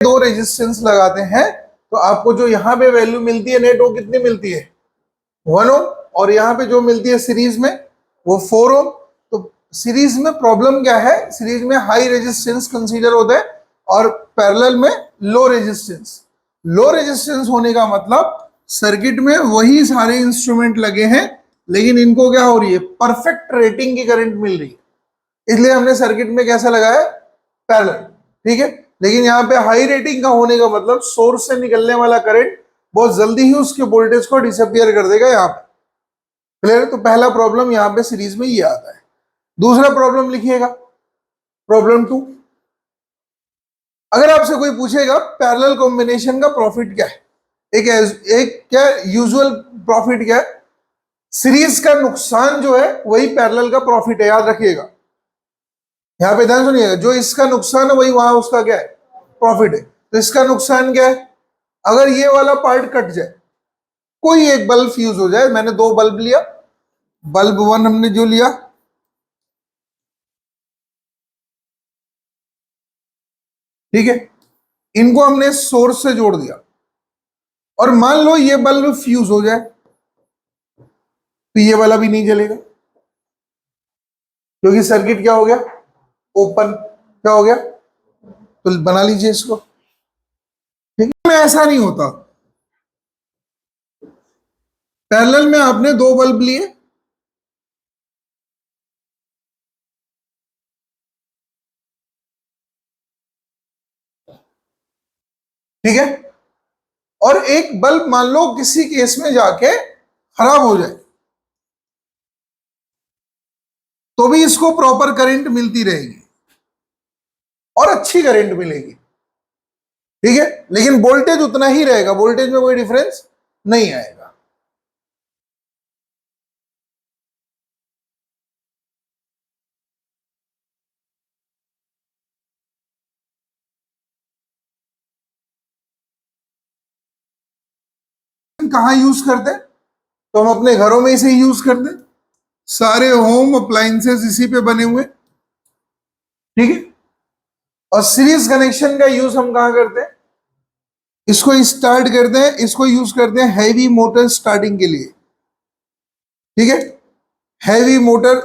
दो रेजिस्टेंस लगाते हैं तो आपको जो यहाँ पे वैल्यू मिलती है नेट, वो कितनी मिलती है 1 ओम, और यहाँ पे जो मिलती है सीरीज में वो 4 ओम। तो सीरीज में प्रॉब्लम क्या है, सीरीज में हाई रेजिस्टेंस कंसीडर होता है और पैरेलल में लो रेजिस्टेंस। लो रेजिस्टेंस होने का मतलब सर्किट में वही सारे इंस्ट्रूमेंट लगे हैं लेकिन इनको क्या हो रही है, परफेक्ट रेटिंग की करंट मिल रही है, इसलिए हमने सर्किट में कैसा लगाया, पैरेलल। ठीक है, लेकिन यहाँ पे हाई रेटिंग का होने का मतलब सोर्स से निकलने वाला करंट बहुत जल्दी ही उसके वोल्टेज को डिसअपियर कर देगा यहाँ पे। क्लियर? तो पहला प्रॉब्लम यहाँ पे सीरीज में ये आता है। दूसरा प्रॉब्लम लिखिएगा, प्रॉब्लम 2। अगर आपसे कोई पूछेगा पैरेलल कॉम्बिनेशन का प्रॉफिट क्या है, एक क्या यूजुअल प्रॉफिट क्या है, सीरीज का नुकसान जो है वही पैरेलल का प्रॉफिट है, याद रखिएगा। यहां पे ध्यान सुनिएगा, जो इसका नुकसान है वही वहां उसका क्या है, प्रॉफिट है। तो इसका नुकसान क्या है, अगर ये वाला पार्ट कट जाए, कोई एक बल्ब फ्यूज हो जाए, मैंने 2 बल्ब लिया, बल्ब 1 हमने जो लिया, ठीक है, इनको हमने सोर्स से जोड़ दिया और मान लो ये बल्ब फ्यूज हो जाए तो ये वाला भी नहीं जलेगा क्योंकि सर्किट क्या हो गया, ओपन। क्या हो गया, तो बना लीजिए इसको। ठीक है, में ऐसा नहीं होता, पैरेलल में आपने 2 बल्ब लिए, ठीक है, और एक बल्ब मान लो किसी केस में जाके खराब हो जाए तो भी इसको प्रॉपर करंट मिलती रहेगी और अच्छी करंट मिलेगी। ठीक है, लेकिन वोल्टेज उतना ही रहेगा, वोल्टेज में कोई डिफरेंस नहीं आएगा। कहां यूज करते हैं, तो हम अपने घरों में इसे यूज करते हैं, सारे होम अप्लायंसेस इसी पे बने हुए। ठीक है, और सीरीज कनेक्शन का यूज हम कहां करते हैं, इसको स्टार्ट करते हैं, इसको यूज करते हैं हैवी मोटर स्टार्टिंग के लिए। ठीक है, हैवी मोटर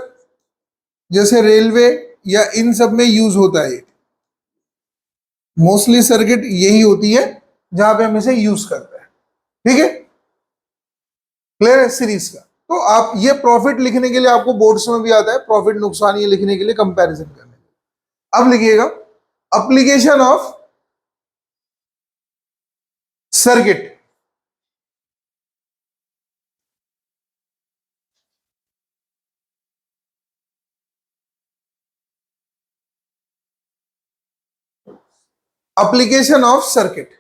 जैसे रेलवे या इन सब में यूज होता है, मोस्टली सर्किट यही होती है जहां पे हम इसे यूज करते हैं। ठीक है, क्लियर है सीरीज का। तो आप ये प्रॉफिट लिखने के लिए आपको बोर्ड्स में भी आता है, प्रॉफिट नुकसान ये लिखने के लिए, कंपैरिजन करने के लिए। अब लिखिएगा application of circuit. Application of circuit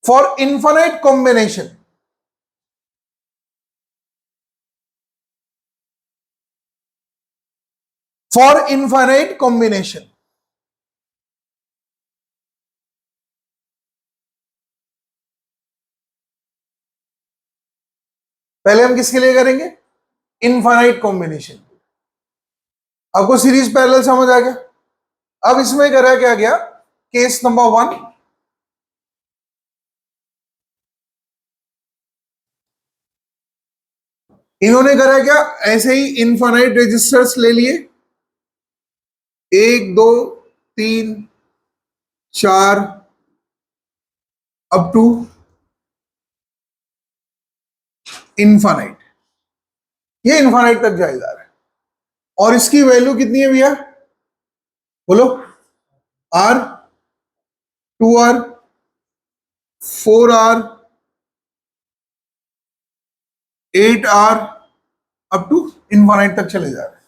for infinite combination. For infinite combination, पहले हम किसके लिए करेंगे, इनफाइनाइट कॉम्बिनेशन। आपको सीरीज पैरेलल समझ आ गया। अब इसमें करा क्या गया, केस नंबर 1, इन्होंने करा क्या, ऐसे ही इनफाइनाइट रेजिस्टर्स ले लिए, 1 2 3 4 अप टू इनफाइनाइट, ये इनफाइनाइट तक जाए जा रहा है। और इसकी वैल्यू कितनी है भैया, बोलो, are, 2R, 4R, 8R, up to infinite तक चले जा रहे हैं।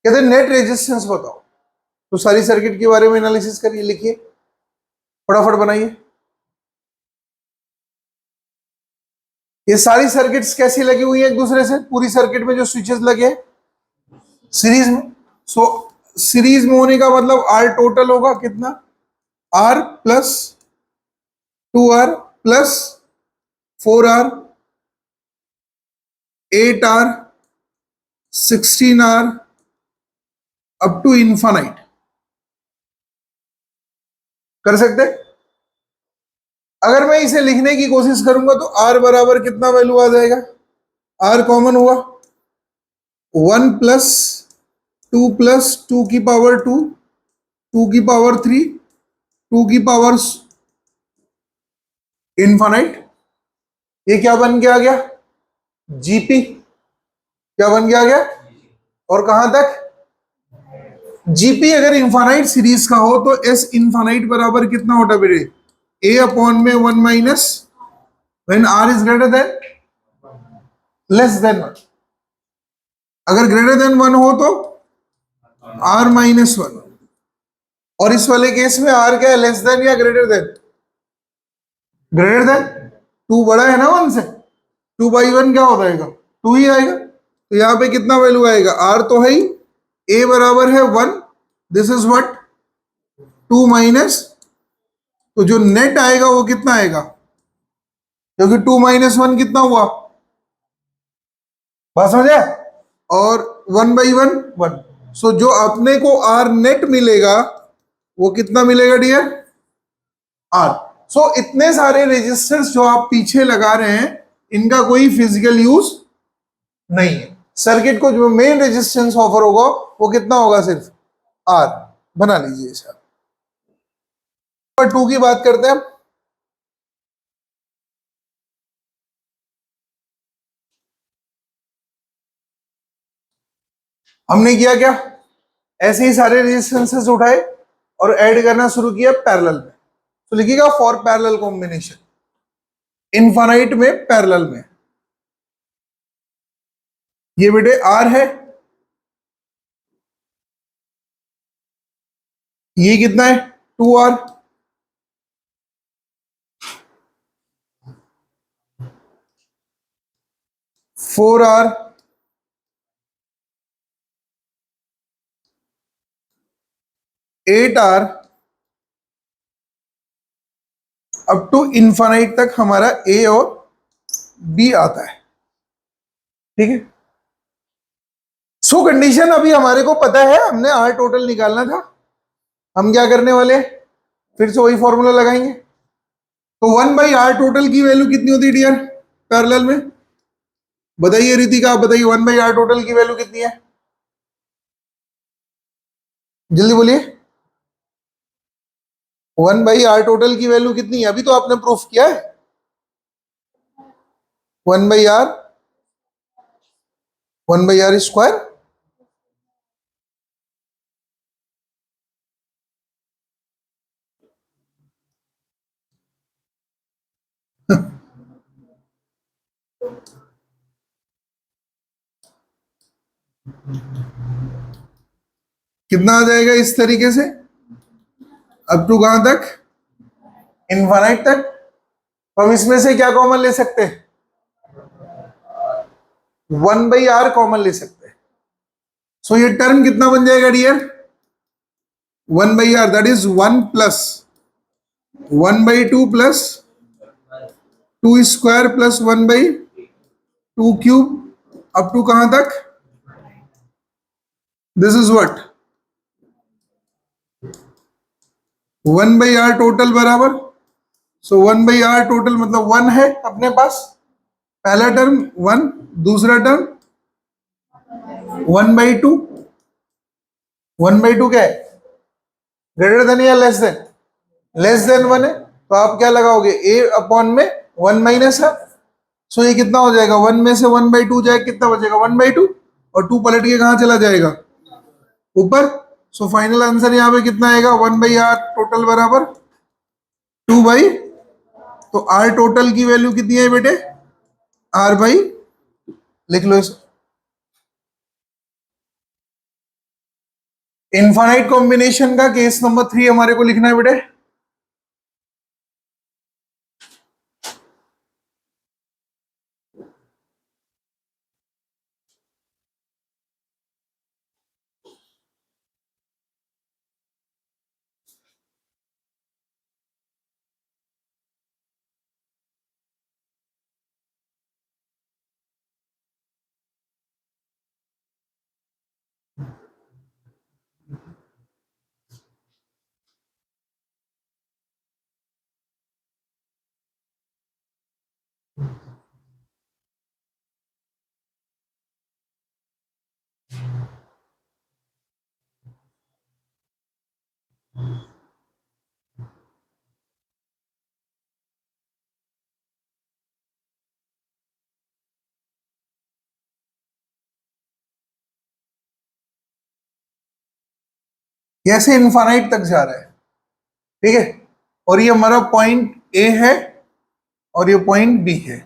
कहते हैं नेट रेजिस्टेंस बताओ, तो सारी सर्किट के बारे में एनालिसिस करिए, लिखिए, फटाफट बनाइए। ये सारी सर्किट्स कैसी लगी हुई है एक दूसरे से, पूरी सर्किट में जो स्विचेस लगे हैं सीरीज में। सो सीरीज में होने का मतलब आर टोटल होगा कितना, R plus 2R plus 4R 8R 16R up to infinite. कर सकते? अगर मैं इसे लिखने की कोशिश करूंगा तो r बराबर कितना वैल्यू आ जाएगा? r कॉमन हुआ, 1 + 2 + 2 की पावर 2, 2 की पावर 3, 2 की पावर इनफाइनाइट। ये क्या बन के आ गया? जीपी। क्या बन के आ गया? और कहां तक? जीपी अगर इनफाइनाइट सीरीज का हो तो एस इनफाइनाइट बराबर कितना होता बेटे? ए अपॉन में 1 minus when R is greater than less than 1। अगर ग्रेटर देन 1 हो तो r-1। और इस वाले केस में r क्या है? लेस देन या ग्रेटर देन? Greater than. 2 बड़ा है ना 1 से, 2/1 क्या हो जाएगा? 2 ही आएगा। तो यहाँ पे कितना वैल्यू आएगा? r तो है ही, a बराबर है 1, दिस इज व्हाट 2 माइनस, तो जो नेट आएगा वो कितना आएगा? क्योंकि 2 - 1 कितना हुआ? बात समझे? और 1/1 1। सो जो अपने को आर नेट मिलेगा वो कितना मिलेगा डियर? आर। सो इतने सारे रेजिस्टर्स जो आप पीछे लगा रहे हैं इनका कोई फिजिकल यूज नहीं है। सर्किट को जो मेन रेजिस्टेंस ऑफर होगा वो कितना होगा? सिर्फ आर। बना लीजिए इसे। नंबर 2 की बात करते हैं। हमने किया क्या? ऐसे ही सारे रेजिस्टेंसेस उठाए और ऐड करना शुरू किया पैरेलल में। तो लिखिएगा फॉर पैरेलल कॉम्बिनेशन, इनफाइनाइट में पैरेलल में। ये बेटे आर है, ये कितना है? 2r। 4r, 8r, up to infinite तक हमारा ए और बी आता है। ठीक है। सो कंडीशन अभी हमारे को पता है, हमने आर टोटल निकालना था। हम क्या करने वाले हैं? फिर से वही फॉर्मूला लगाएंगे। तो 1/r टोटल की वैल्यू कितनी होती है डियर पैरेलल में? बताइए रितिका, आप बताइए 1/r टोटल की वैल्यू कितनी है? जल्दी बोलिए। 1/r टोटल की वैल्यू कितनी है? अभी तो आपने प्रूफ किया है। 1/r, 1/r square. कितना आ जाएगा इस तरीके से? अप टू कहां तक? इनफाइनाइट तक। तो हम इसमें से क्या कॉमन ले सकते हैं? 1/r कॉमन ले सकते हैं। सो ये टर्म कितना बन जाएगा dear? 1/r, that is 1 plus 1/2 plus 2 square plus 1/2 cube up to कहां तक? This is what 1/r total बराबर। सो 1/r टोटल मतलब 1 है अपने पास, पहला टर्म 1, दूसरा टर्म 1/2। 1/2 क्या है? ग्रेटर देन या लेस देन? लेस देन 1 है, तो आप क्या लगाओगे? ए अपॉन में 1 माइनस है। सो ये कितना हो जाएगा? 1 में से 1/2 जाए, कितना बचेगा? 1/2। और 2 पलट के कहां चला जाएगा? ऊपर। सो फाइनल आंसर यहाँ पे कितना आएगा? 1/r टोटल बराबर 2 तो आर टोटल की वैल्यू कितनी है बेटे? r/, लिख लो इसे। इनफाइनाइट कॉम्बिनेशन का केस नंबर 3 हमारे को लिखना है बेटे। ऐसे इनफाइनाइट तक जा रहा है, ठीक है। और ये हमारा पॉइंट ए है और ये पॉइंट बी है।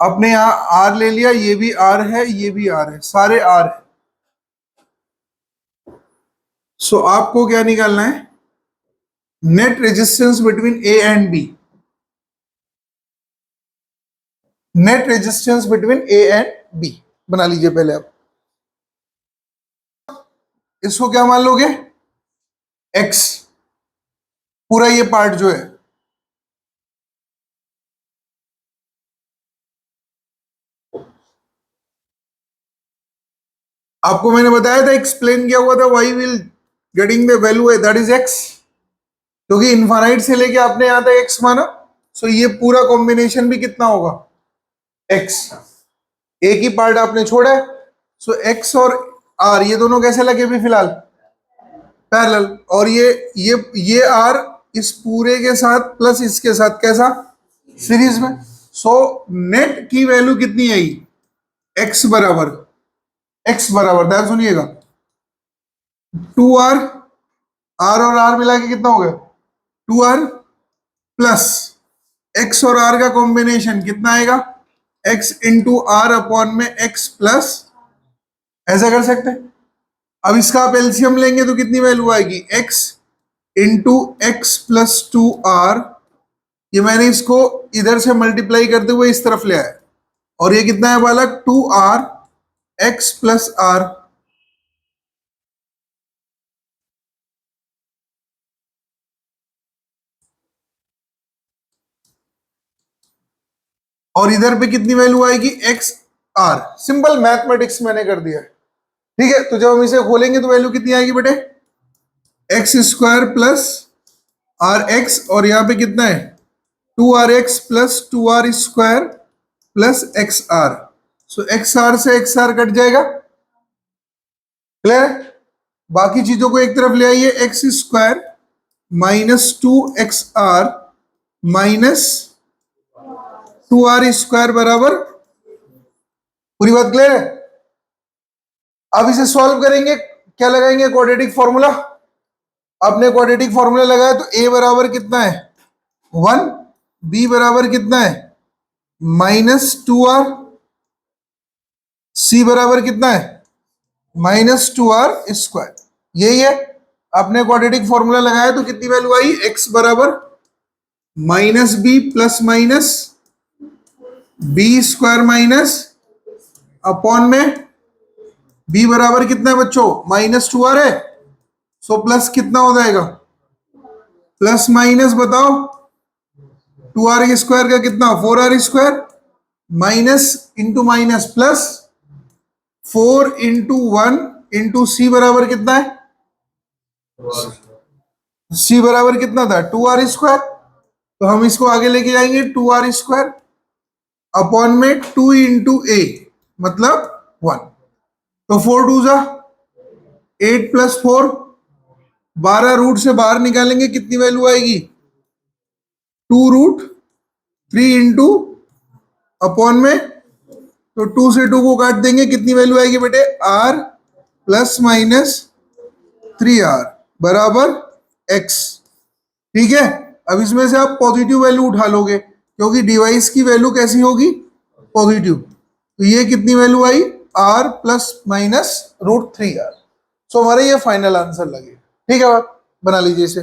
आपने यहां आर ले लिया, ये भी आर है, ये भी आर है, सारे आर है। सो आपको क्या निकालना है? Net resistance between A and B. Net resistance between A and B बना लीजिए पहले आप। इसको क्या मान लोगे? एक्स, पूरा ये पार्ट जो है। आपको मैंने बताया था, एक्सप्लेन किया हुआ था, Y will getting the value है दैट इज एक्स, क्योंकि इनफाइनाइट से लेके आपने यहां तक एक्स माना। सो ये पूरा कॉम्बिनेशन भी कितना होगा? एक्स। एक ही पार्ट आपने छोड़ा है। सो एक्स और आर ये दोनों कैसे लगे भी फिलहाल? पैरेलल। और ये आर इस पूरे के साथ प्लस इसके साथ कैसा? सीरीज में। सो नेट की वैल्यू कितनी आई? एक्स बराबर, एक्स बराबर ध्यान सुनिएगा, 2r, आर और आर मिला के कितना हो गया? 2r प्लस एक्स और आर का कॉम्बिनेशन कितना आएगा? x इंटू आर अपॉन में x प्लस, ऐसा कर सकते हैं। अब इसका आप एलसीएम लेंगे तो कितनी वैल्यू आएगी? x into x plus 2r। ये मैंने इसको इधर से मल्टीप्लाई करते हुए इस तरफ ले आया, और ये कितना है बालक? 2r x plus r। और इधर पे कितनी वैल्यू आएगी? X are. सिंपल मैथमेटिक्स मैंने कर दिया है, ठीक है। तो जब हम इसे खोलेंगे तो वैल्यू कितनी आएगी बेटे? X square plus R X, और यहां पे कितना है? 2rx plus 2r square plus X R. So X R से एक्स आर कट जाएगा, क्लियर? बाकी चीजों को एक तरफ ले आइए, X square minus 2xr minus 2r square बराबर, पूरी बात क्लियर है? अब इसे सॉल्व करेंगे, क्या लगाएंगे? Quadratic formula. आपने क्वाड्रेटिक फॉर्मूला लगाया तो a बराबर कितना है? 1, b बराबर कितना है? -2r, c बराबर कितना है? -2r square. यही है, आपने क्वाड्रेटिक फॉर्मूला लगाया तो कितनी वैल्यू आई? x बराबर -b plus minus B square minus upon में b बराबर कितना है बच्चों? -2r है। सो प्लस कितना हो जाएगा? प्लस माइनस बताओ, 2r स्क्वायर का कितना? 4r square minus into minus plus 4 into 1 into C बराबर कितना है? c बराबर कितना था? 2r square. तो हम इसको आगे लेके जाएंगे, 2r स्क्वायर अपॉन में 2 इंटू ए मतलब 1। तो 4 2 जा 8 प्लस 4, 12 रूट से बाहर निकालेंगे कितनी वैल्यू आएगी? 2√3 इंटू अपॉन में, तो 2 से 2 को काट देंगे, कितनी वैल्यू आएगी बेटे? r प्लस माइनस 3r बराबर x, ठीक है। अब इसमें से आप पॉजिटिव वैल्यू उठा लोगे, क्योंकि डिवाइस की वैल्यू कैसी होगी? पॉजिटिव। तो ये कितनी वैल्यू आई? r plus minus √3r। सो हमारा ये फाइनल आंसर लगे, ठीक है। बात बना लीजिए इसे।